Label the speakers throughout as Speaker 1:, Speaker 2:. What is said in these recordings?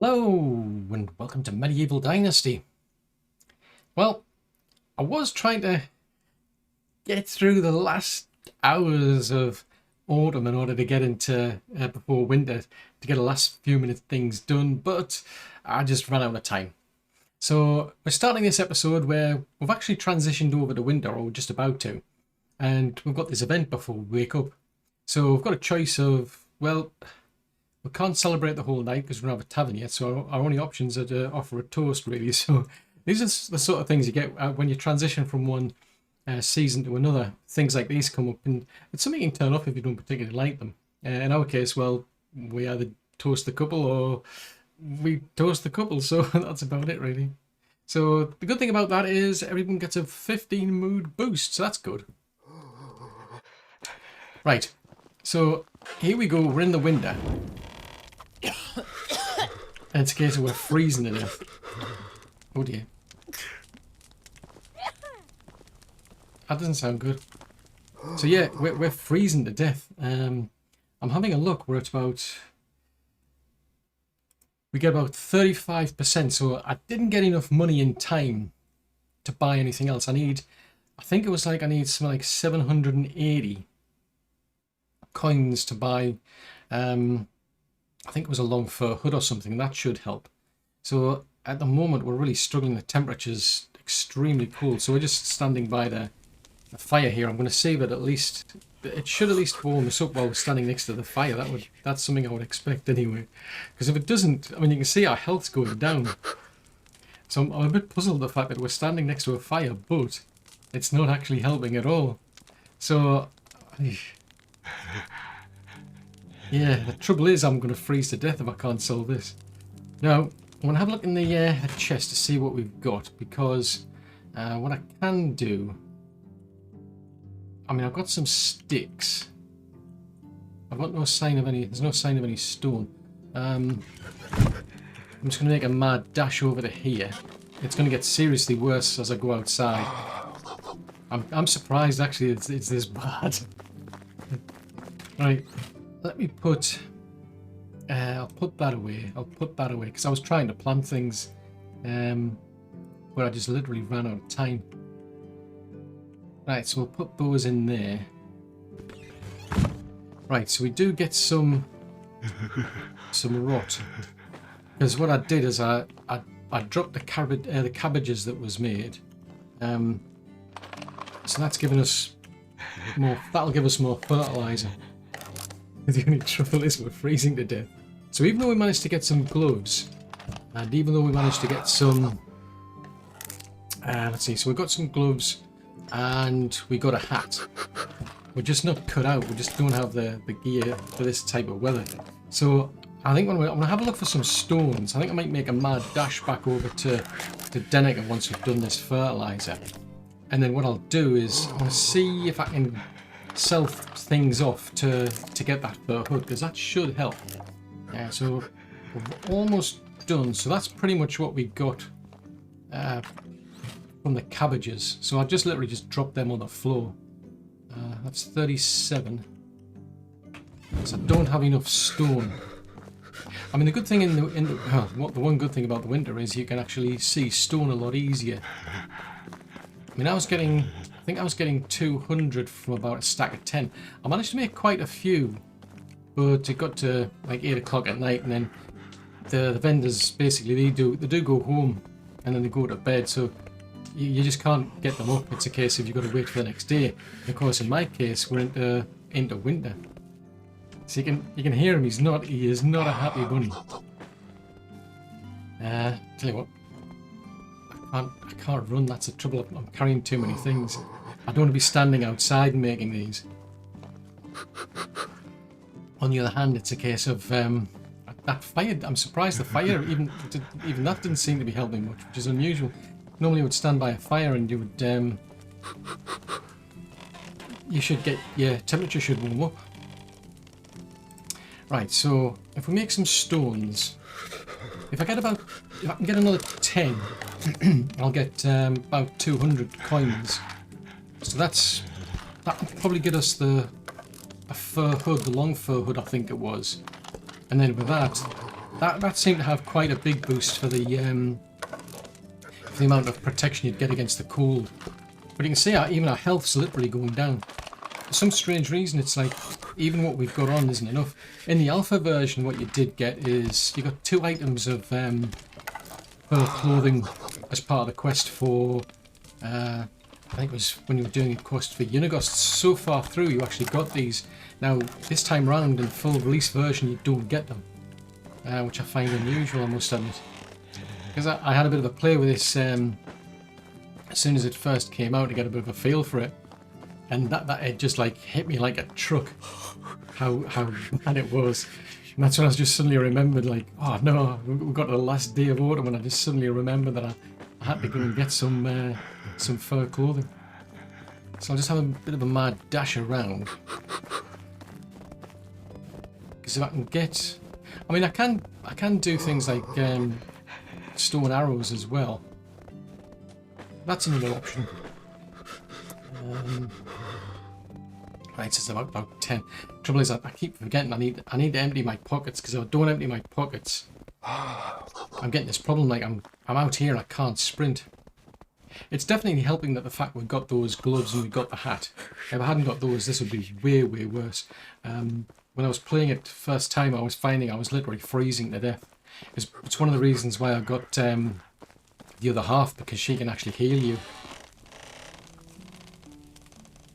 Speaker 1: Hello and welcome to Medieval Dynasty. Well, I was trying to get through the last hours of autumn in order to get into before winter to get the last few minutes things done, but I just ran out of time. So we're starting this episode where we've actually transitioned over to winter, or we're just about to, and we've got this event before we wake up. So we've got a choice of, well, we can't celebrate the whole night because we don't have a tavern yet, so our only options are to offer a toast, really. So these are the sort of things you get when you transition from one season to another. Things like these come up, and it's something you can turn off if you don't particularly like them. In our case, well, we either toast the couple or we toast the couple, so that's about it, really. So the good thing about that is everyone gets a 15 mood boost, so that's good. Right, so here we go, we're in the winter. And it's a case of we're freezing to death. Oh dear. That doesn't sound good. So yeah, we're freezing to death. I'm having a look. We're at about... We get about 35%, so I didn't get enough money in time to buy anything else. I need something like 780 coins to buy... I think it was a long fur hood or something, and that should help. So at the moment we're really struggling. The temperature's extremely cold, so we're just standing by the fire here. I'm going to save it at least. It should at least warm us up while we're standing next to the fire. That's something I would expect anyway. Because if it doesn't, I mean, you can see our health's going down. So I'm a bit puzzled at the fact that we're standing next to a fire, but it's not actually helping at all. So... yeah, the trouble is I'm going to freeze to death if I can't solve this. Now, I'm going to have a look in the chest to see what we've got, because what I can do... I mean, I've got some sticks. I've got no sign of any... There's no sign of any stone. I'm just going to make a mad dash over to here. It's going to get seriously worse as I go outside. I'm surprised, actually, it's this bad. Right. Let me put... I'll put that away. Because I was trying to plant things, but I just literally ran out of time. Right, so we'll put those in there. Right, so we do get some rot. Because what I did is I dropped the cabbages that was made. So that's given us more. That'll give us more fertiliser. The only trouble is we're freezing to death. So even though we managed to get some gloves, and even though we managed to get some... let's see, so we got some gloves, and we got a hat. We're just not cut out, we just don't have the gear for this type of weather. So I think I'm going to have a look for some stones. I think I might make a mad dash back over to Denica once we've done this fertiliser. And then what I'll do is, I want to see if I can sell things off to get that fur hood, because that should help. So we're almost done. So that's pretty much what we got from the cabbages. So I just literally just dropped them on the floor. That's 37. So I don't have enough stone. I mean, the good thing the one good thing about the winter is you can actually see stone a lot easier. I mean, I think I was getting 200 from about a stack of 10. I managed to make quite a few, but it got to like 8 o'clock at night, and then the vendors basically they do go home and then they go to bed, so you just can't get them up. It's a case of you've got to wait for the next day. And of course, in my case, we're into winter, so you can hear him. He is not a happy bunny. Tell you what. I can't run, that's the trouble. I'm carrying too many things. I don't want to be standing outside and making these. On the other hand, it's a case of that fire. I'm surprised the fire, even that didn't seem to be helping much, which is unusual. Normally you would stand by a fire and you would you should get your temperature should warm up. Right, so if we make some stones, if I can get another 10, I'll get about 200 coins. So that will probably get us a fur hood, the long fur hood I think it was. And then with that, that seemed to have quite a big boost for the amount of protection you'd get against the cold. But you can see even our health's literally going down. For some strange reason, it's like even what we've got on isn't enough. In the alpha version, what you did get is you got 2 items of fur clothing as part of the quest for, I think it was when you were doing a quest for Unigosts. So far through, you actually got these. Now, this time round in full release version, you don't get them, which I find unusual, I must admit. Because I had a bit of a play with this as soon as it first came out to get a bit of a feel for it. And that it just like hit me like a truck, how bad it was. And that's when I just suddenly remembered, like, oh no, we got to the last day of autumn and I just suddenly remembered that I had to go and get some fur clothing. So I'll just have a bit of a mad dash around. Because if I can get... I mean, I can do things like stone arrows as well. That's another option. Right, so it's about 10. Trouble is, I keep forgetting I need to empty my pockets, because if I don't empty my pockets, I'm getting this problem. Like I'm out here and I can't sprint. It's definitely helping that the fact we've got those gloves and we've got the hat. If I hadn't got those, this would be way worse. When I was playing it first time, I was finding I was literally freezing to death. It's one of the reasons why I got the other half, because she can actually heal you.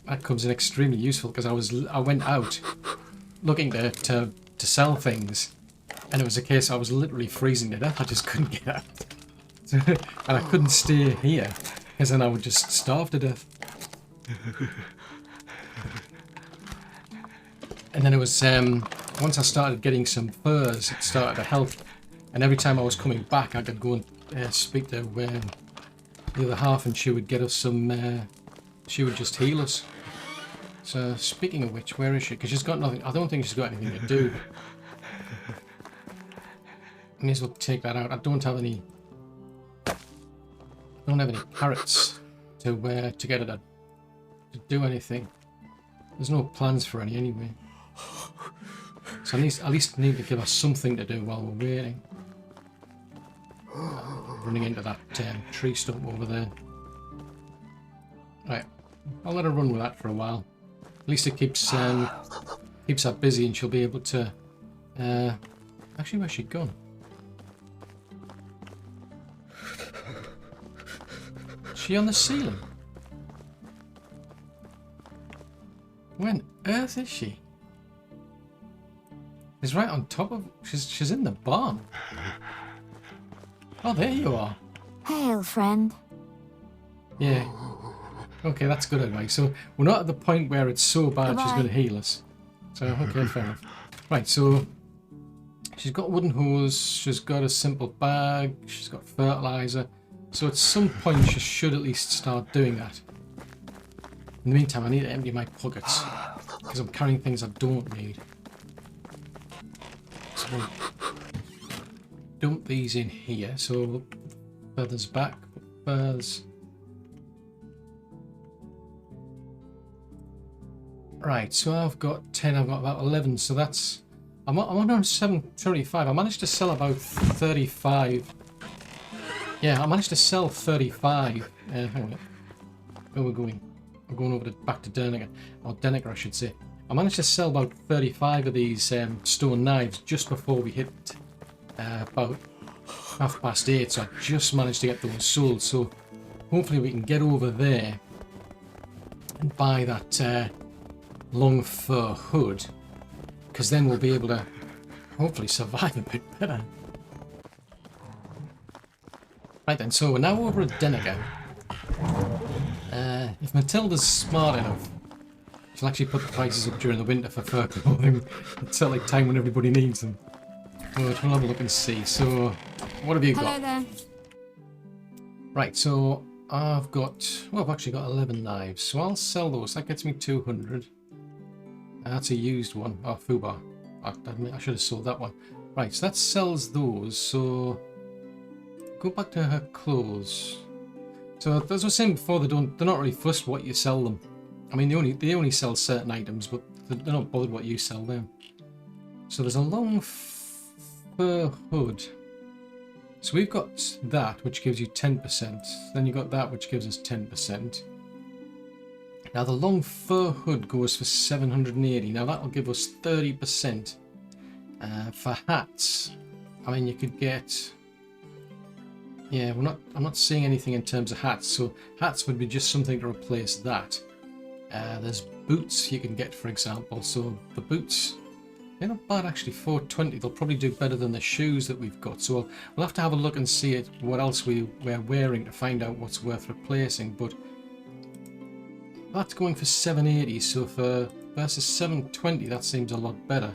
Speaker 1: That comes in extremely useful, because I went out looking to sell things, and it was a case I was literally freezing to death. I just couldn't get out. And I couldn't stay here, because then I would just starve to death. And then it was, once I started getting some furs, it started to help. And every time I was coming back, I could go and speak to the other half, and she would get us some, she would just heal us. So, speaking of which, where is she? Because she's got nothing, I don't think she's got anything to do. I may as well take that out. I don't have any carrots to get her to do anything. There's no plans for any anyway. So at least need to give us something to do while we're waiting. Running into that tree stump over there. Right, I'll let her run with that for a while. At least it keeps her busy, and she'll be able to. Actually, where's she gone? Is she on the ceiling? Where on earth is she? She's right on top of... She's in the barn. Oh, there you are.
Speaker 2: Hail, friend.
Speaker 1: Yeah. Okay, that's good advice. So we're not at the point where it's so bad Goodbye. She's going to heal us. So, okay, fair enough. Right, so she's got a wooden hose. She's got a simple bag. She's got fertiliser. So at some point she should at least start doing that. In the meantime, I need to empty my pockets, because I'm carrying things I don't need. So we'll dump these in here. So feathers back, feathers. Right, so I've got 10, I've got about 11, so that's... I'm on 735. I managed to sell about 35. Yeah, I managed to sell 35. Hang on. Where we're going? I'm going over back to Denica, or Denica I should say. I managed to sell about 35 of these stone knives just before we hit about 8:30, so I just managed to get those sold. So hopefully we can get over there and buy that long fur hood, because then we'll be able to hopefully survive a bit better. Right then, so we're now over at Denica. If Matilda's smart enough, she'll actually put the prices up during the winter for fur clothing until like time when everybody needs them. But we'll have a look and see. So, what have you got?
Speaker 2: Hello there.
Speaker 1: Right, so I've actually got 11 knives, so I'll sell those. That gets me 200. That's a used one. Oh, Fubar. I should have sold that one. Right, so that sells those. So go back to her clothes. So as I was saying before, they're not really fussed what you sell them. I mean, they only sell certain items, but they're not bothered what you sell them. So there's a long fur hood. So we've got that, which gives you 10%. Then you've got that, which gives us 10%. Now the long fur hood goes for 780. Now that'll give us 30%. For hats, I mean, you could get... Yeah, I'm not seeing anything in terms of hats. So hats would be just something to replace that. There's boots you can get, for example. So the boots, they're not bad actually. 420. They'll probably do better than the shoes that we've got. So we'll have to have a look and see what else we're wearing to find out what's worth replacing. But that's going for 780. So for versus 720, that seems a lot better.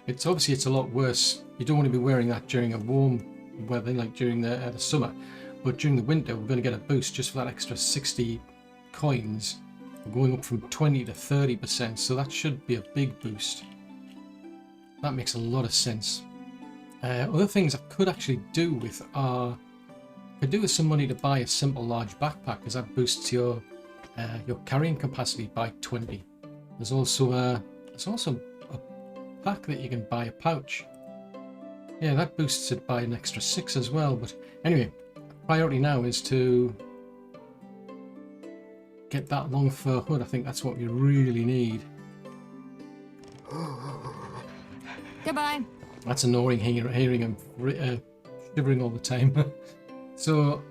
Speaker 1: It's obviously it's a lot worse. You don't want to be wearing that during a warm weather, like during the summer. But during the winter, we're going to get a boost just for that extra 60 coins. We're going up from 20 to 30%, so that should be a big boost. That makes a lot of sense. Other things I could actually do with are, I could do with some money to buy a simple large backpack, because that boosts your carrying capacity by 20. There's also a pack that you can buy, a pouch. Yeah, that boosts it by an extra 6 as well. But anyway, priority now is to get that long fur hood. I think that's what we really need.
Speaker 2: Goodbye.
Speaker 1: That's annoying hearing him shivering all the time. So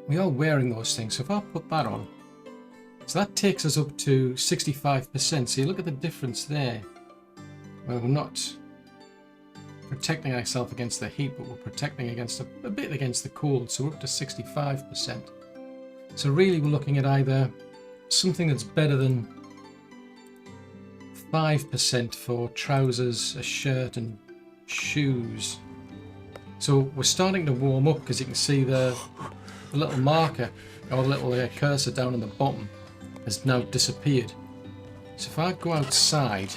Speaker 1: we are wearing those things. So if I put that on, so that takes us up to 65%. So you look at the difference there. Well, we're not protecting ourselves against the heat, but we're protecting against a bit against the cold. So we're up to 65%. So really we're looking at either something that's better than 5% for trousers, a shirt and shoes. So we're starting to warm up, because you can see the little marker or the little cursor down in the bottom has now disappeared. So if I go outside,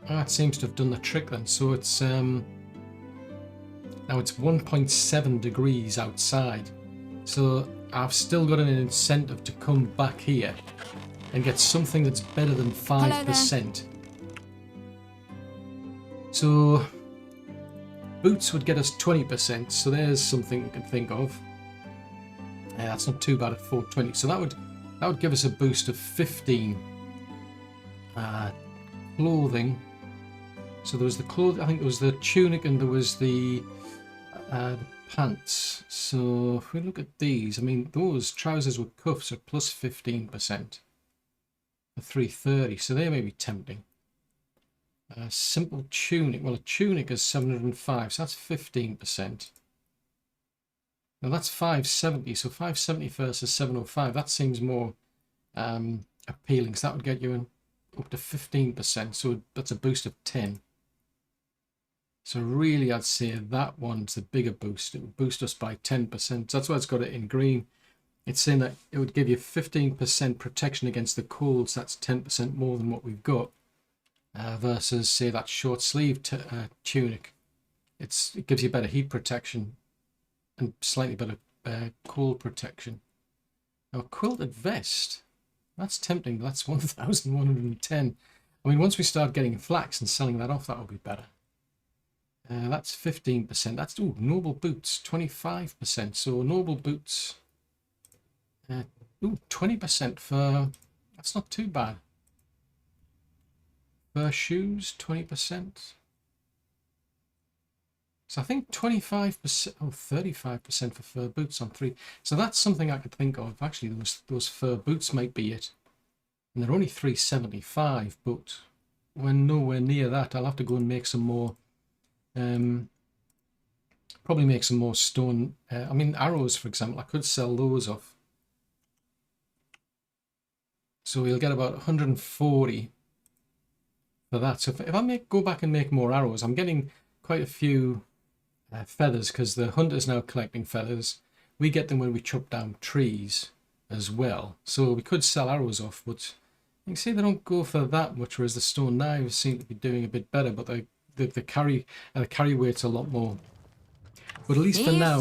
Speaker 1: that seems to have done the trick then. So it's now it's 1.7 degrees outside. So I've still got an incentive to come back here and get something that's better than 5%. So boots would get us 20%. So there's something we can think of. That's not too bad at 420. So that would give us a boost of 15. Clothing. So there was the clothing. I think there was the tunic and there was the pants. So if we look at these, I mean, those trousers with cuffs are plus 15% for 330, so they may be tempting. Simple tunic, well, a tunic is 705, so that's 15%. Now that's 570, so 570 versus 705, that seems more appealing, so that would get you up to 15%, so that's a boost of 10. So really, I'd say that one's the bigger boost. It would boost us by 10%. That's why it's got it in green. It's saying that it would give you 15% protection against the cold. So that's 10% more than what we've got. Versus, say, that short sleeve tunic. It gives you better heat protection and slightly better cold protection. Now, a quilted vest. That's tempting. That's 1,110. I mean, once we start getting flax and selling that off, that will be better. That's 15%. That's noble boots, 25%. So noble boots, 20% for. That's not too bad. Fur shoes, 20%. So I think 25%, 35% for fur boots on 3. So that's something I could think of. Actually, those fur boots might be it, and they're only 375. But we're nowhere near that. I'll have to go and make some more. Probably make some more stone. I mean, arrows, for example, I could sell those off. So we'll get about 140 for that. So if I go back and make more arrows, I'm getting quite a few feathers, because the hunter's now collecting feathers. We get them when we chop down trees as well. So we could sell arrows off, but you can see they don't go for that much, whereas the stone knives seem to be doing a bit better, but the carry weight's a lot more. But at least for now,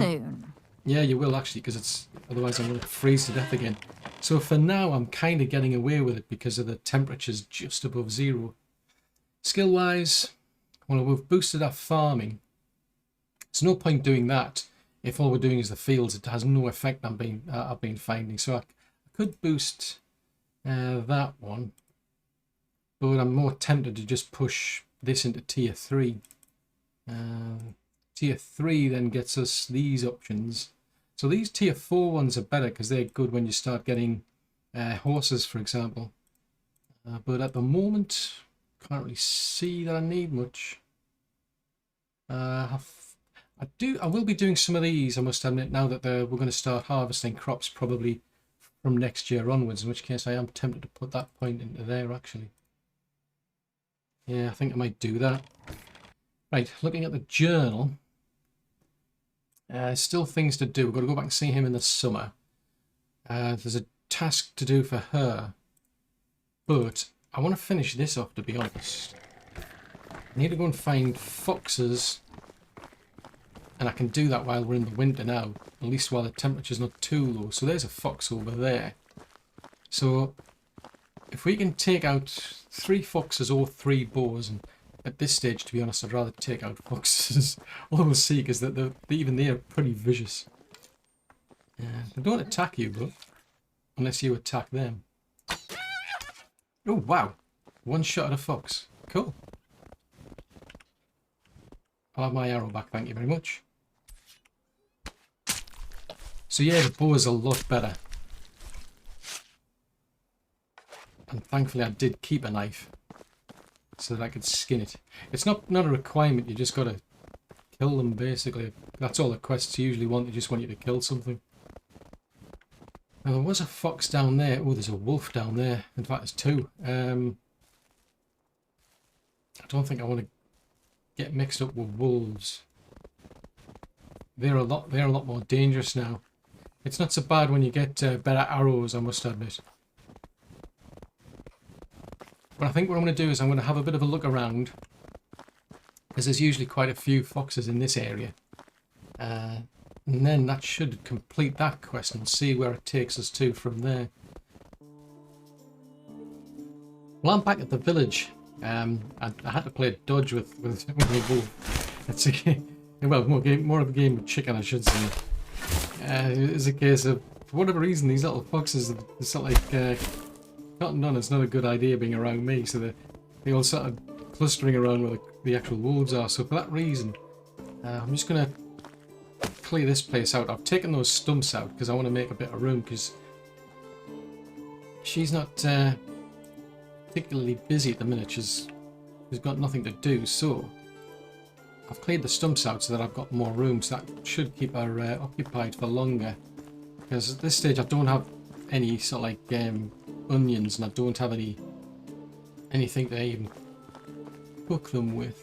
Speaker 1: Yeah, you will actually, because it's otherwise I'm going to freeze to death again. So for now, I'm kind of getting away with it because of the temperatures just above 0. Skill-wise, well, we've boosted our farming. There's no point doing that if all we're doing is the fields. It has no effect I've been finding. So I could boost that one, but I'm more tempted to just push this into tier 3. Tier 3 then gets us these options. So these tier 4 ones are better because they're good when you start getting horses, for example. But at the moment, can't really see that I need much. I will be doing some of these, I must admit, now that we're going to start harvesting crops probably from next year onwards, in which case I am tempted to put that point into there, actually. Yeah, I think I might do that. Right, looking at the journal. Still things to do. We've got to go back and see him in the summer. There's a task to do for her. But I want to finish this off, to be honest. I need to go and find foxes. And I can do that while we're in the winter now. At least while the temperature's not too low. So there's a fox over there. So if we can take out 3 foxes or 3 boars, and at this stage, to be honest, I'd rather take out foxes. All we'll see is that even they are pretty vicious. They don't attack you, but unless you attack them. Oh, wow. 1 shot at a fox. Cool. I'll have my arrow back, thank you very much. So yeah, the bow is a lot better. And thankfully I did keep a knife so that I could skin it. It's not a requirement, you just gotta kill them basically. That's all the quests usually want, they just want you to kill something. Now there was a fox down there. Oh, there's a wolf down there. In fact, there's 2. I don't think I want to get mixed up with wolves. They're a lot more dangerous now. It's not so bad when you get better arrows, I must admit. But I think what I'm going to do is I'm going to have a bit of a look around, because there's usually quite a few foxes in this area. And then that should complete that quest and see where it takes us to from there. Well, I'm back at the village. I had to play dodge with the wolf. It's a game, well, more of a game of chicken, I should say. It's a case of, for whatever reason, these little foxes, it's not like cotton on. It's not a good idea being around me, so they all sort of clustering around where the actual wolves are. So for that reason, I'm just gonna clear this place out. I've taken those stumps out because I want to make a bit of room, because she's not particularly busy at the minute. She's got nothing to do, so I've cleared the stumps out so that I've got more room, so that should keep her occupied for longer. Because at this stage I don't have any sort of like onions, and I don't have anything to even cook them with.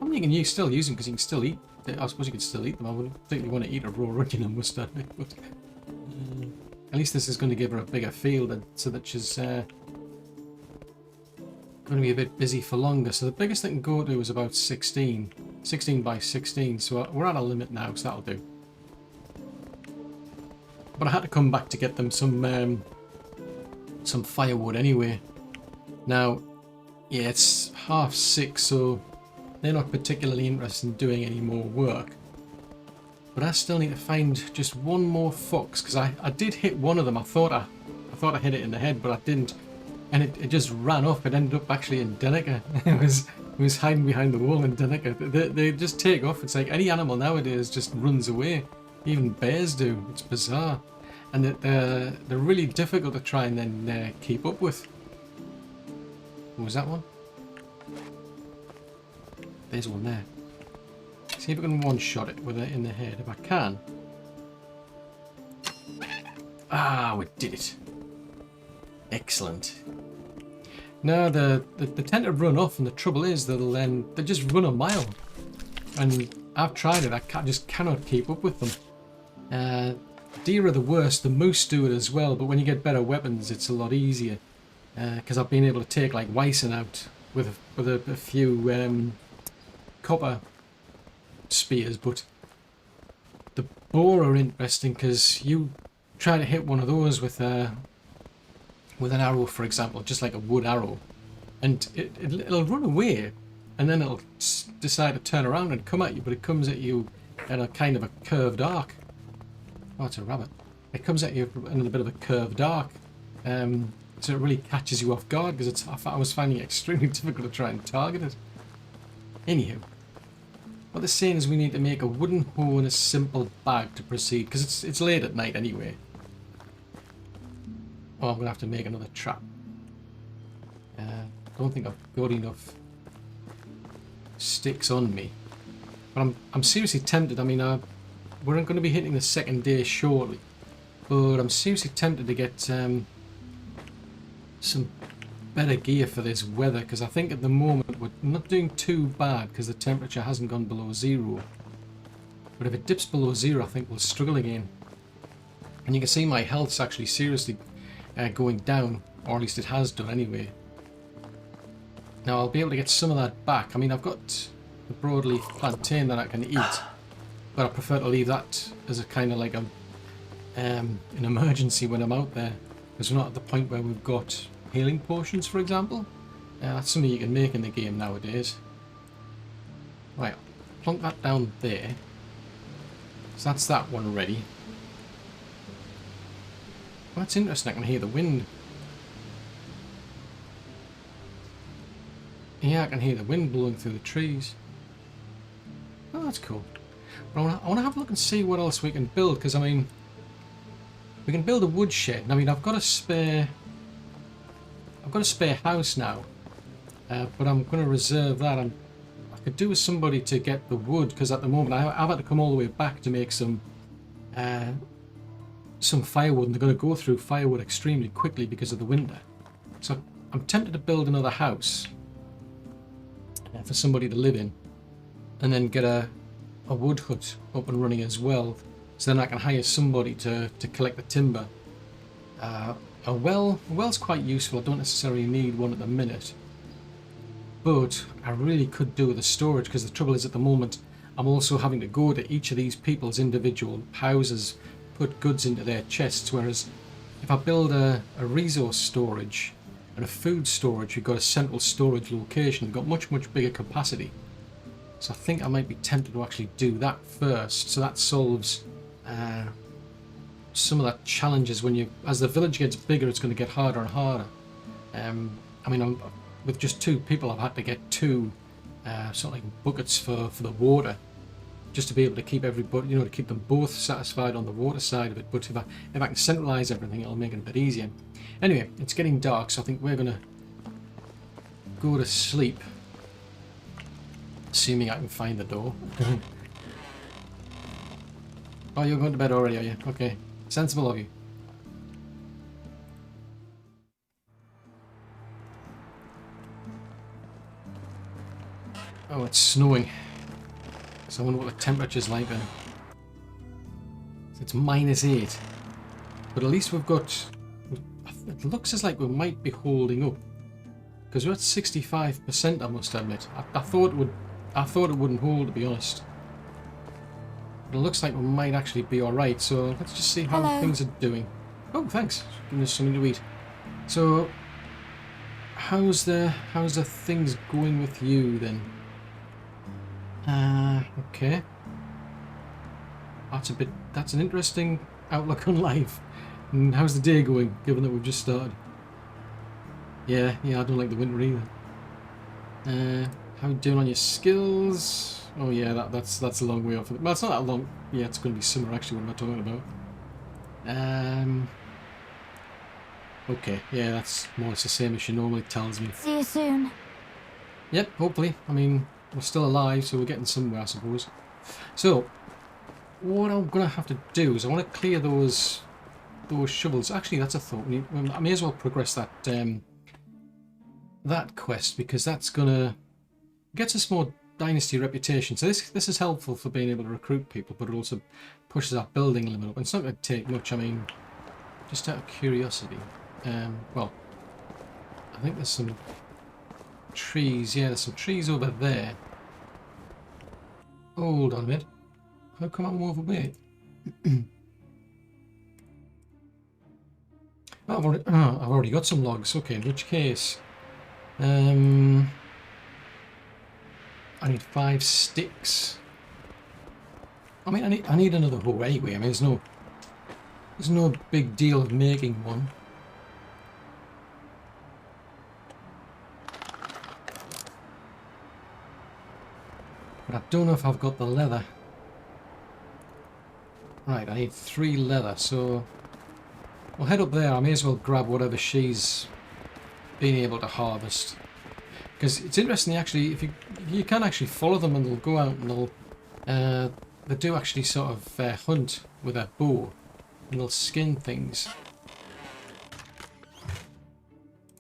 Speaker 1: I mean, you can still use them because you can still eat. I suppose you can still eat them. I wouldn't particularly want to eat a raw onion, I must admit, but at least this is going to give her a bigger field, so that she's going to be a bit busy for longer. So the biggest they can go to is about 16 by 16, so we're at a limit now, so that'll do. But I had to come back to get them some firewood anyway. Now, yeah, it's 6:30, so they're not particularly interested in doing any more work. But I still need to find just one more fox, because I did hit one of them. I thought I hit it in the head, but I didn't. And it just ran off. It ended up actually in Denica. It was hiding behind the wall in Denica. They just take off. It's like any animal nowadays just runs away. Even bears do. It's bizarre. And they're really difficult to try and then keep up with. What was that one? There's one there. See if I can one-shot it with it in the head. If I can. Ah, we did it. Excellent. No, they tend to run off, and the trouble is they just run a mile. And I've tried it. I just cannot keep up with them. Deer are the worst. The moose do it as well, but when you get better weapons, it's a lot easier. Because I've been able to take like Wyson out with a few copper spears, but the boar are interesting because you try to hit one of those with an arrow, for example, just like a wood arrow, and it'll run away, and then it'll decide to turn around and come at you, but it comes at you at a kind of a curved arc. Oh, it's a rabbit. It comes at you in a bit of a curved arc, so it really catches you off guard because I was finding it extremely difficult to try and target it. Anywho, what they're saying is we need to make a wooden hoe and a simple bag to proceed because it's late at night anyway. Oh, I'm gonna have to make another trap. Don't think I've got enough sticks on me, but I'm seriously tempted. I mean, we're going to be hitting the second day shortly, but I'm seriously tempted to get some better gear for this weather because I think at the moment we're not doing too bad because the temperature hasn't gone below 0. But if it dips below 0, I think we'll struggle again. And you can see my health's actually seriously going down, or at least it has done anyway. Now I'll be able to get some of that back. I mean, I've got the broadleaf plantain that I can eat, but I prefer to leave that as a kind of like an emergency when I'm out there, because we're not at the point where we've got healing potions, for example. That's something you can make in the game nowadays. Right, plonk that down there. So that's that one ready. Well, that's interesting, I can hear the wind. Yeah, I can hear the wind blowing through the trees. Oh, that's cool. But I want to have a look and see what else we can build, because I mean, we can build a woodshed. I mean, I've got a spare house now, but I'm going to reserve that. I could do with somebody to get the wood, because at the moment I've had to come all the way back to make some firewood, and they're going to go through firewood extremely quickly because of the winter. So I'm tempted to build another house for somebody to live in, and then get a wood hut up and running as well, so then I can hire somebody to collect the timber. A well's quite useful. I don't necessarily need one at the minute, but I really could do with the storage, because the trouble is at the moment I'm also having to go to each of these people's individual houses, put goods into their chests, whereas if I build a resource storage and a food storage, you've got a central storage location, you've got much bigger capacity. So I think I might be tempted to actually do that first, so that solves some of that challenges when as the village gets bigger, it's going to get harder and harder. I mean, with just 2 people, I've had to get 2 sort of like buckets for the water, just to be able to keep everybody, to keep them both satisfied on the water side of it. But if I can centralize everything, it'll make it a bit easier. Anyway, it's getting dark, so I think we're gonna go to sleep, assuming I can find the door. Oh, you're going to bed already, are you? Okay, sensible of you. Oh, it's snowing. So I wonder what the temperature's like then. It's -8. But at least we've got... It looks as like we might be holding up, because we're at 65%, I must admit. I thought it wouldn't hold, to be honest. But it looks like we might actually be alright, so let's just see how things are doing. Oh, thanks. Giving us something to eat. So, how's the things going with you then? Okay. That's an interesting outlook on life. And how's the day going, given that we've just started? Yeah, I don't like the winter either. How are you doing on your skills? Oh yeah, that's a long way off. Well, it's not that long. Yeah, it's going to be summer actually, what am I talking about? Okay, yeah, that's more or less the same as she normally tells me.
Speaker 2: See you soon.
Speaker 1: Yep, hopefully. I mean, we're still alive, so we're getting somewhere, I suppose. So, what I'm going to have to do is I want to clear those shovels. Actually, that's a thought. I may as well progress that quest, because that's going to get us more Dynasty reputation. So this is helpful for being able to recruit people, but it also pushes our building limit up. And it's not going to take much. I mean, just out of curiosity. Well, I think there's some trees. Yeah, there's some trees over there. Hold on a minute. How come I'm overweight? I've already got some logs. Okay, in which case, I need 5 sticks. I mean, I need another hoe anyway. I mean, there's no big deal of making one. But I don't know if I've got the leather. Right, I need 3 leather, so we'll head up there. I may as well grab whatever she's been able to harvest. Because it's interesting, actually, if you can actually follow them, and they'll go out and they do actually sort of hunt with a bow, and they'll skin things.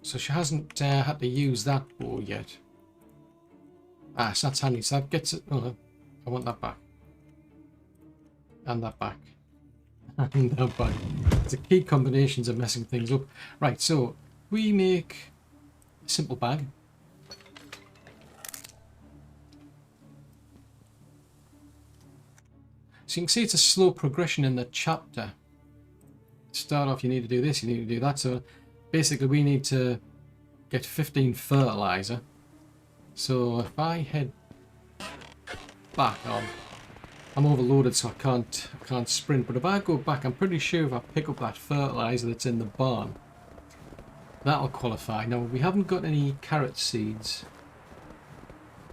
Speaker 1: So she hasn't had to use that bow yet. Ah, so that's handy. So that gets it. Oh no, I want that back. And that back. And that back. The key combinations are messing things up. Right, so we make a simple bag. So you can see it's a slow progression in the chapter. Start off, you need to do this, you need to do that. So basically we need to get 15 fertiliser. So if I head back on, I'm overloaded so I can't sprint, but if I go back, I'm pretty sure if I pick up that fertiliser that's in the barn, that'll qualify. Now we haven't got any carrot seeds.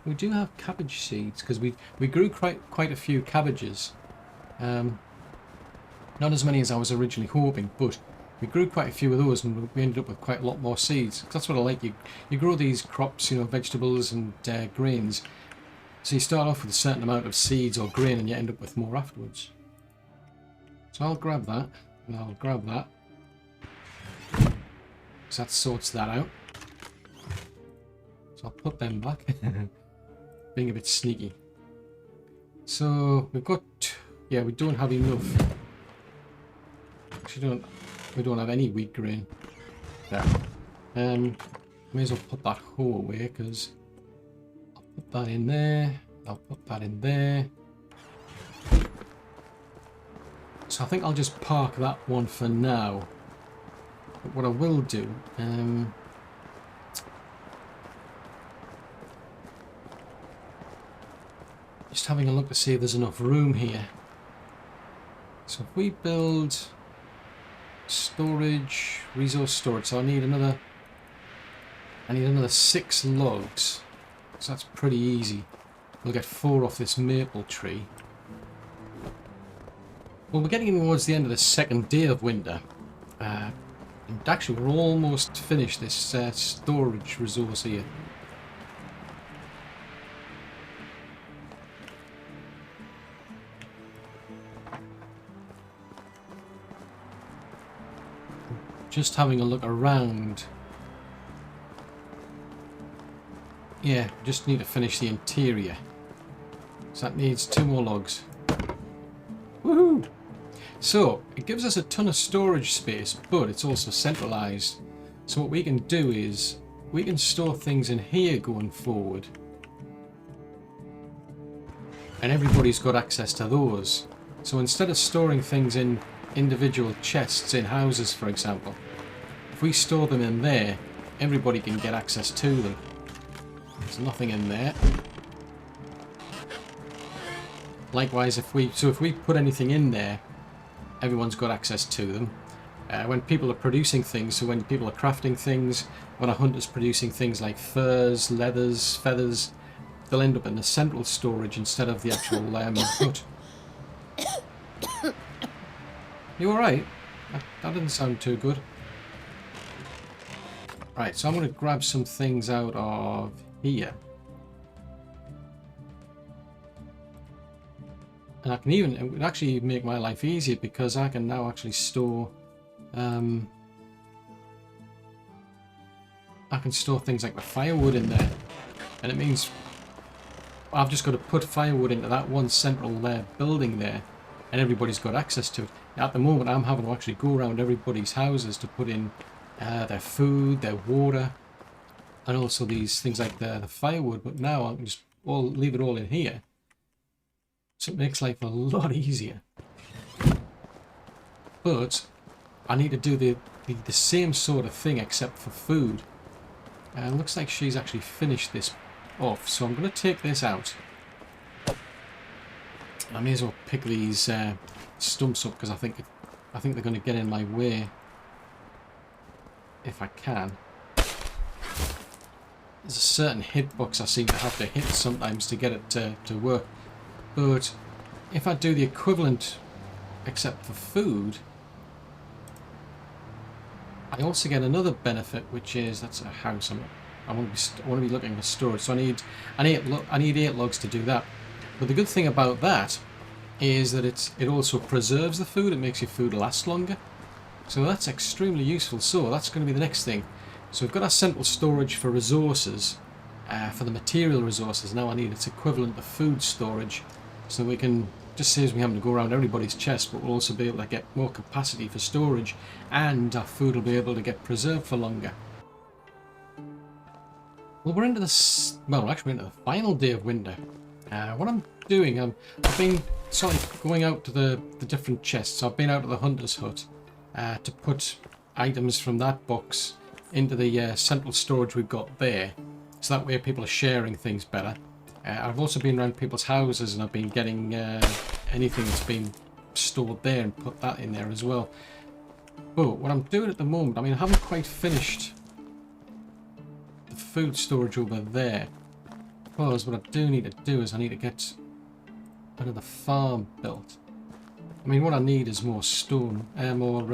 Speaker 1: We do have cabbage seeds because we grew quite a few cabbages. Not as many as I was originally hoping, but we grew quite a few of those and we ended up with quite a lot more seeds. That's what I like. You grow these crops, you know, vegetables and grains. So you start off with a certain amount of seeds or grain and you end up with more afterwards. So I'll grab that and I'll grab that. So that sorts that out. So I'll put them back. Being a bit sneaky. So we've got, yeah, we don't have enough. Actually, we don't have any wheat grain. There. May as well put that hoe away because I'll put that in there. I'll put that in there. So I think I'll just park that one for now. But what I will do, just having a look to see if there's enough room here. So if we build storage, resource storage, so I need another 6 logs. So that's pretty easy. We'll get 4 off this maple tree. Well, we're getting towards the end of the second day of winter. And actually, we're almost finished this storage resource here. Just having a look around. Yeah, just need to finish the interior. So that needs 2 more logs. Woohoo! So, it gives us a ton of storage space, but it's also centralized. So what we can do is, we can store things in here going forward. And everybody's got access to those. So instead of storing things in individual chests in houses, for example, if we store them in there, everybody can get access to them. There's nothing in there. Likewise, if we put anything in there, everyone's got access to them. When people are producing things, so when people are crafting things, when a hunter's producing things like furs, leathers, feathers, they'll end up in the central storage instead of the actual hut. You alright? That didn't sound too good. Right, so I'm going to grab some things out of here. And I can even, it would actually make my life easier because I can now actually store, I can store things like the firewood in there. And it means I've just got to put firewood into that one central building there and everybody's got access to it. At the moment I'm having to actually go around everybody's houses to put in their food, their water, and also these things like the firewood, but now I can just leave it all in here. So it makes life a lot easier. but I need to do the same sort of thing except for food. Looks like she's actually finished this off, so I'm going to take this out. I may as well pick these stumps up because I think they're going to get in my way if I can. There's a certain hitbox I seem to have to hit sometimes to get it to work, but if I do the equivalent except for food, I also get another benefit, which is that's a house. I want to be looking for storage, so I need 8 logs to do that. But the good thing about that is that it also preserves the food. It makes your food last longer, so that's extremely useful. So that's going to be the next thing. So we've got our central storage for resources, for the material resources. Now I need its equivalent to food storage, so we can just saves me having to go around everybody's chest, but we'll also be able to get more capacity for storage, and our food will be able to get preserved for longer. Well, we're into the into the final day of winter. What I'm doing, I've been sort of going out to the different chests. I've been out to the hunter's hut to put items from that box into the central storage we've got there, so that way people are sharing things better. I've also been around people's houses and I've been getting anything that's been stored there and put that in there as well. But what I'm doing at the moment, I mean, I haven't quite finished the food storage over there, because what I do need to do is I need to get another farm built. I mean, what I need is more stone, more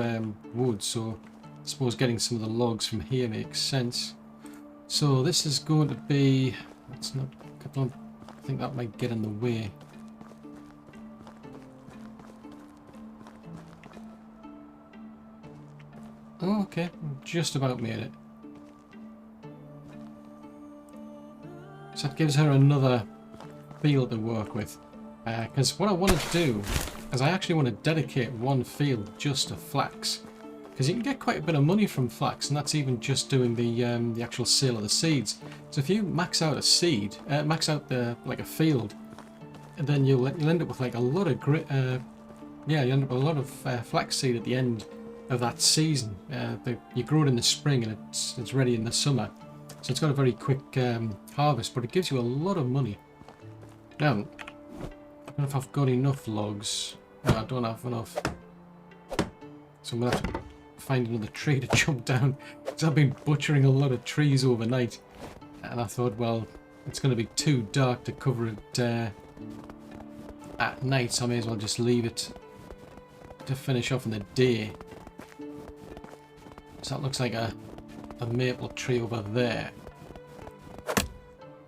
Speaker 1: wood, so I suppose getting some of the logs from here makes sense. So this is going to be, let's not, I think that might get in the way. Oh, okay, just about made it. So that gives her another field to work with. Because what I want to do is I actually want to dedicate one field just to flax. Because you can get quite a bit of money from flax, and that's even just doing the actual sale of the seeds. So if you max out a seed, max out like a field, and then you'll end up with like a lot of you end up with a lot of flax seed at the end of that season. You grow it in the spring and it's ready in the summer, so it's got a very quick harvest, but it gives you a lot of money. Now, I don't know if I've got enough logs. No, I don't have enough, so I'm gonna have to find another tree to jump down, because I've been butchering a lot of trees overnight, and I thought, well, it's going to be too dark to cover it at night, so I may as well just leave it to finish off in the day. So that looks like a maple tree over there.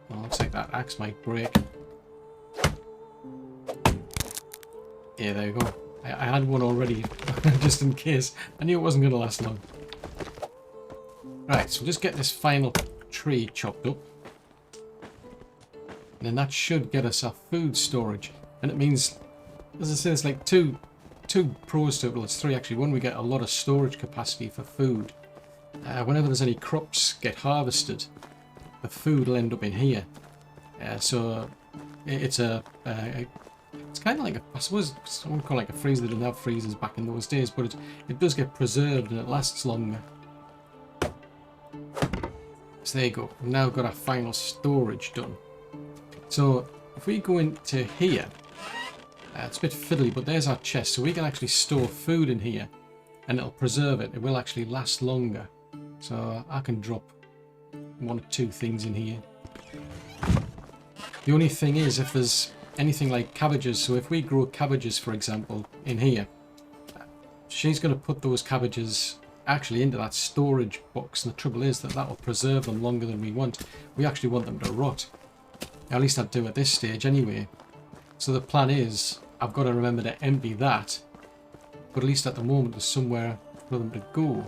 Speaker 1: Well, looks like that axe might break. Yeah, there you go. I had one already, just in case. I knew it wasn't going to last long. Right, so we'll just get this final tree chopped up. And then that should get us our food storage. And it means, as I say, it's like two pros to it. Well, it's 3 actually. One, we get a lot of storage capacity for food. Whenever there's any crops get harvested, the food will end up in here. So it's it's kind of like I suppose I wouldn't call it like a freezer. They didn't have freezers back in those days, but it does get preserved and it lasts longer. So there you go. We've now got our final storage done. So if we go into here, it's a bit fiddly, but there's our chest, so we can actually store food in here, and it'll preserve it. It will actually last longer. So I can drop 1 or 2 things in here. The only thing is, if there's anything like cabbages, so if we grow cabbages, for example, in here, she's going to put those cabbages actually into that storage box, and the trouble is that will preserve them longer than we want. We actually want them to rot. At least I'd do at this stage anyway. So the plan is, I've got to remember to empty that, but at least at the moment there's somewhere for them to go.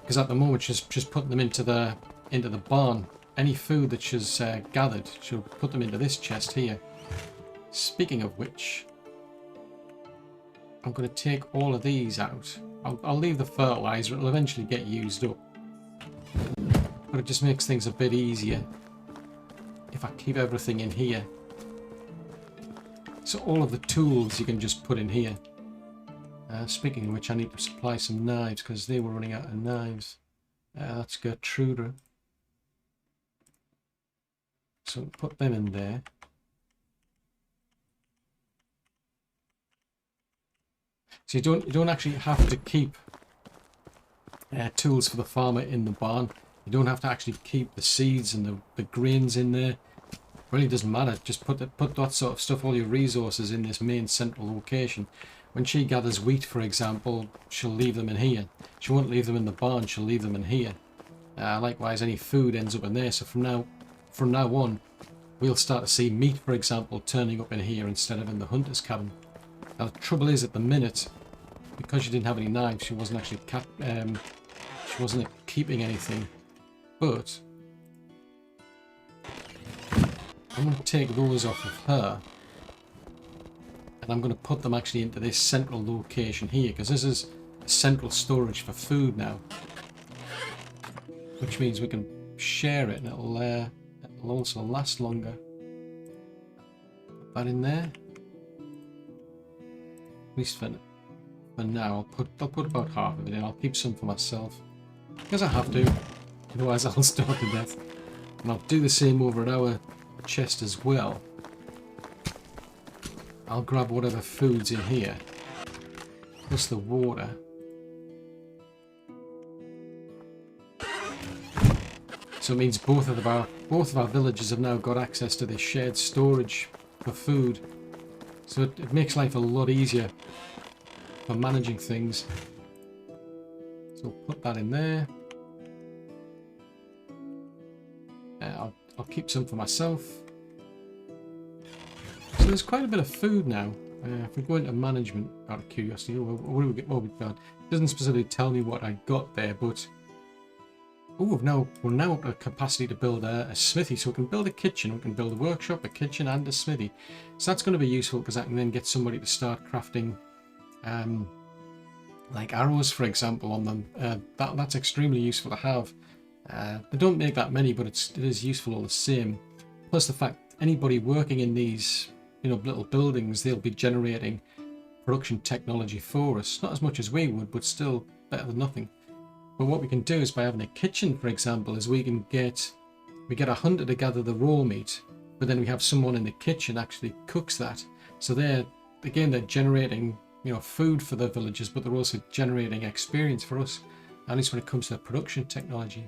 Speaker 1: Because at the moment she's putting them into the barn. Any food that she's gathered, she'll put them into this chest here. Speaking of which, I'm going to take all of these out. I'll leave the fertiliser, it'll eventually get used up. But it just makes things a bit easier if I keep everything in here. So all of the tools you can just put in here. Speaking of which, I need to supply some knives because they were running out of knives. Let's go Truder. So put them in there. So you don't actually have to keep tools for the farmer in the barn. You don't have to actually keep the seeds and the grains in there. It really doesn't matter. Just put that sort of stuff, all your resources, in this main central location. When she gathers wheat, for example, she'll leave them in here. She won't leave them in the barn. She'll leave them in here. Likewise, any food ends up in there. So from now on, we'll start to see meat, for example, turning up in here instead of in the hunter's cabin. Now the trouble is, at the minute, because she didn't have any knives, she wasn't actually keeping anything. But I'm going to take those off of her, and I'm going to put them actually into this central location here, because this is a central storage for food now, which means we can share it, and it'll also last longer. Put that in there. At least for now, I'll put about half of it in. I'll keep some for myself, because I have to. Otherwise, I'll starve to death. And I'll do the same over at our chest as well. I'll grab whatever food's in here, plus the water. So it means both of our villages have now got access to this shared storage for food. So it makes life a lot easier for managing things. So we'll put that in there. I'll keep some for myself. So there's quite a bit of food now. If we go into management, out of curiosity, what do we get? What we've got? It doesn't specifically tell me what I got there, but we're now at a capacity to build a smithy, so we can build a kitchen, we can build a workshop, a kitchen, and a smithy. So that's going to be useful because I can then get somebody to start crafting, like arrows, for example, on them. That's extremely useful to have. They don't make that many, but it is useful all the same. Plus the fact anybody working in these, little buildings, they'll be generating production technology for us. Not as much as we would, but still better than nothing. But what we can do is, by having a kitchen, for example, is we get a hunter to gather the raw meat, but then we have someone in the kitchen actually cooks that. So they're generating food for the villagers, but they're also generating experience for us, at least when it comes to production technology.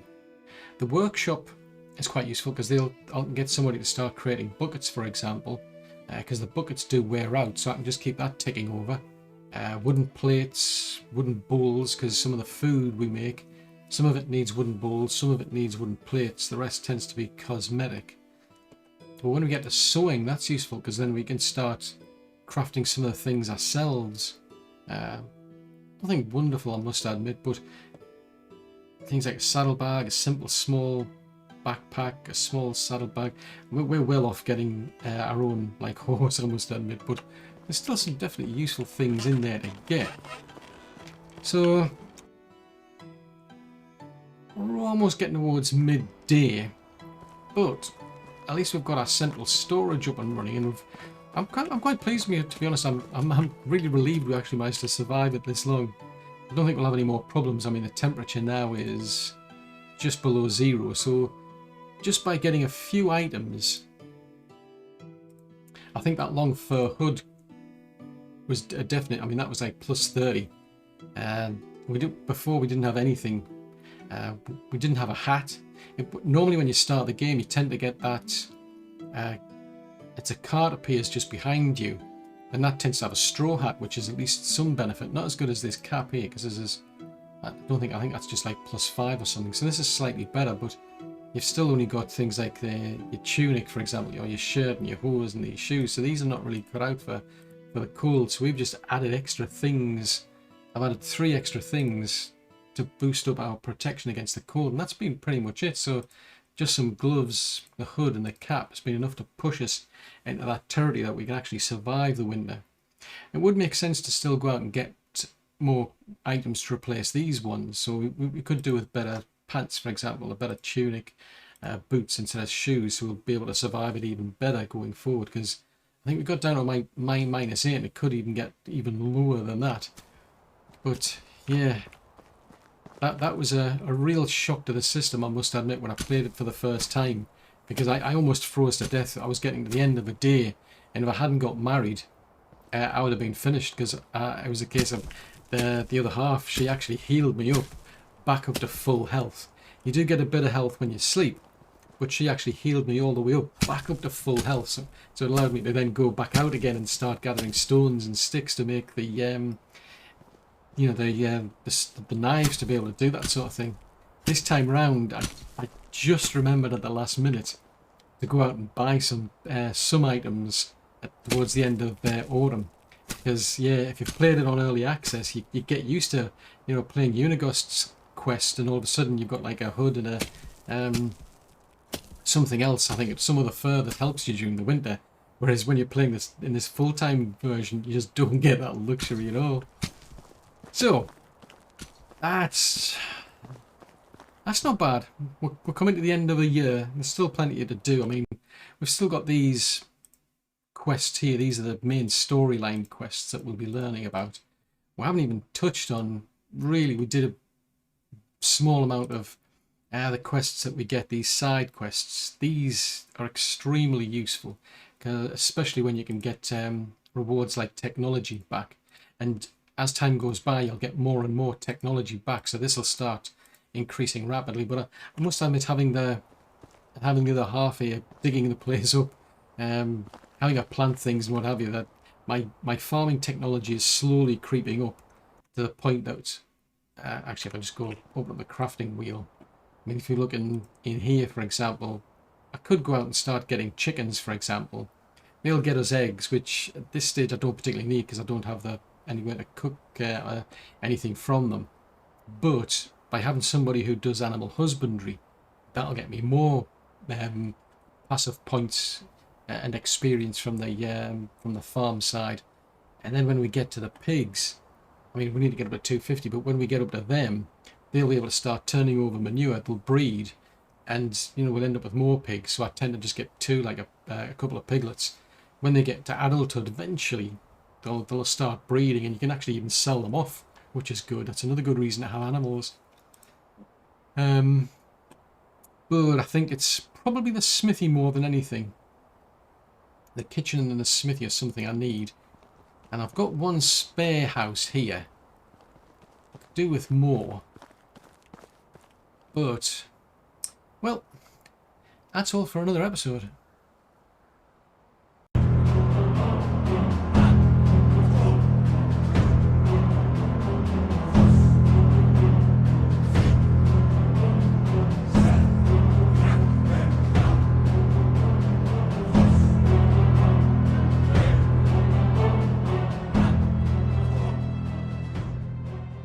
Speaker 1: The workshop is quite useful because I'll get somebody to start creating buckets, for example, because the buckets do wear out, so I can just keep that ticking over. Wooden plates, wooden bowls, because some of the food we make, some of it needs wooden bowls, some of it needs wooden plates, the rest tends to be cosmetic. But when we get to sewing, that's useful because then we can start crafting some of the things ourselves. Nothing wonderful, I must admit, but things like a saddlebag, a simple small backpack, a small saddlebag. We're well off getting our own horse, I must admit, but there's still some definitely useful things in there to get. So we're almost getting towards midday, but at least we've got our central storage up and running, and I'm quite pleased with it, to be honest. I'm really relieved we actually managed to survive it this long. I don't think we'll have any more problems. I mean, the temperature now is just below 0, so just by getting a few items, I think that long fur hood was a definite. I mean, that was like plus 30. Before we didn't have anything. We didn't have a hat. Normally when you start the game, you tend to get that. It's a card appears just behind you, and that tends to have a straw hat, which is at least some benefit. Not as good as this cap here, because this is. I think that's just like plus 5 or something. So this is slightly better, but you've still only got things like your tunic, for example, or your shirt and your hose and your shoes. So these are not really cut out for the cold. So we've just added extra things. I've added 3 extra things to boost up our protection against the cold, and that's been pretty much it. So just some gloves, the hood and the cap has been enough to push us into that territory that we can actually survive the winter. It would make sense to still go out and get more items to replace these ones. So we could do with better pants, for example, a better tunic, boots instead of shoes, so we'll be able to survive it even better going forward, because I think we got down to my -8, and it could even get even lower than that. But yeah, that was a real shock to the system, I must admit, when I played it for the first time, because I almost froze to death. I was getting to the end of the day, and if I hadn't got married, I would have been finished, because it was a case of the other half, she actually healed me up back up to full health. You do get a bit of health when you sleep, but she actually healed me all the way up, back up to full health. So it allowed me to then go back out again and start gathering stones and sticks to make the you know, the knives, to be able to do that sort of thing. This time round, I just remembered at the last minute to go out and buy some items towards the end of autumn. Because yeah, if you've played it on early access, you get used to, you know, playing Unigost's quest, and all of a sudden you've got like a hood and a something else. I think it's some other fur that helps you during the winter. Whereas when you're playing this in this full-time version, you just don't get that luxury at all. So that's not bad. We're coming to the end of the year. There's still plenty to do. I mean, we've still got these quests here. These are the main storyline quests that we'll be learning about. We haven't even touched on, really, we did a small amount of the quests that we get, these side quests. These are extremely useful, especially when you can get rewards like technology back. And as time goes by, you'll get more and more technology back, so this will start increasing rapidly. But I must admit, having the other half here, digging the place up, having to plant things and what have you, that my farming technology is slowly creeping up to the point that actually, if I just go open up the crafting wheel, I mean, if you look in here, for example, I could go out and start getting chickens, for example. They'll get us eggs, which at this stage I don't particularly need because I don't have anywhere to cook anything from them. But by having somebody who does animal husbandry, that'll get me more passive points and experience from the farm side. And then when we get to the pigs, I mean, we need to get up to 250, but when we get up to them, they'll be able to start turning over manure. They'll breed, and you know, we'll end up with more pigs. So I tend to just get two, like a couple of piglets. When they get to adulthood, eventually they'll start breeding, and you can actually even sell them off, which is good. That's another good reason to have animals. But I think it's probably the smithy more than anything. The kitchen and the smithy are something I need. And I've got one spare house here. I could do with more. But, well, that's all for another episode.